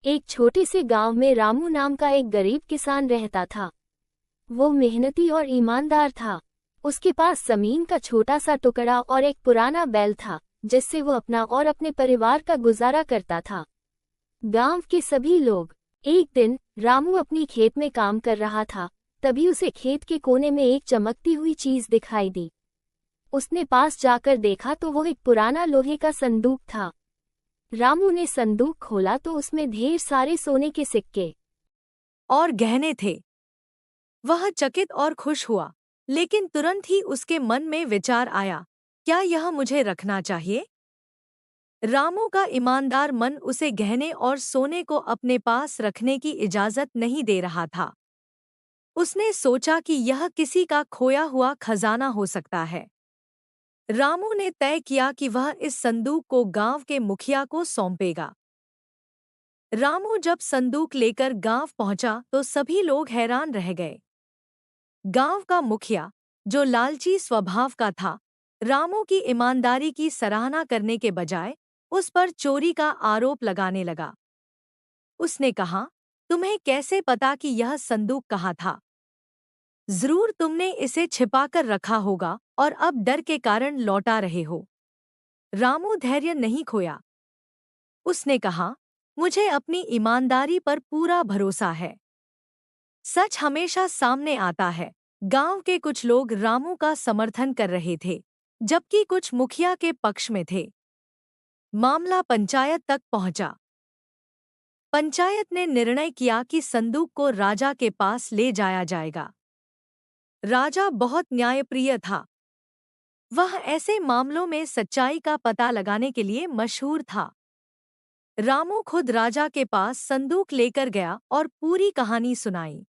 एक छोटे से गांव में रामू नाम का एक गरीब किसान रहता था। वो मेहनती और ईमानदार था। उसके पास जमीन का छोटा सा टुकड़ा और एक पुराना बैल था, जिससे वो अपना और अपने परिवार का गुजारा करता था। गांव के सभी लोग। एक दिन रामू अपनी खेत में काम कर रहा था, तभी उसे खेत के कोने में एक चमकती हुई चीज दिखाई दी। उसने पास जाकर देखा तो वो एक पुराना लोहे का संदूक था। रामू ने संदूक खोला तो उसमें ढेर सारे सोने के सिक्के और गहने थे। वह चकित और खुश हुआ, लेकिन तुरंत ही उसके मन में विचार आया, क्या यह मुझे रखना चाहिए? रामू का ईमानदार मन उसे गहने और सोने को अपने पास रखने की इजाजत नहीं दे रहा था। उसने सोचा कि यह किसी का खोया हुआ खजाना हो सकता है। रामू ने तय किया कि वह इस संदूक को गांव के मुखिया को सौंपेगा। रामू जब संदूक लेकर गांव पहुंचा तो सभी लोग हैरान रह गए। गांव का मुखिया, जो लालची स्वभाव का था, रामू की ईमानदारी की सराहना करने के बजाय उस पर चोरी का आरोप लगाने लगा। उसने कहा, तुम्हें कैसे पता कि यह संदूक कहाँ था? जरूर तुमने इसे छिपाकर रखा होगा और अब डर के कारण लौटा रहे हो। रामू धैर्य नहीं खोया। उसने कहा, मुझे अपनी ईमानदारी पर पूरा भरोसा है। सच हमेशा सामने आता है। गांव के कुछ लोग रामू का समर्थन कर रहे थे, जबकि कुछ मुखिया के पक्ष में थे। मामला पंचायत तक पहुंचा। पंचायत ने निर्णय किया कि संदूक को राजा के पास ले जाया जाएगा। राजा बहुत न्यायप्रिय था। वह ऐसे मामलों में सच्चाई का पता लगाने के लिए मशहूर था। रामू खुद राजा के पास संदूक लेकर गया और पूरी कहानी सुनाई।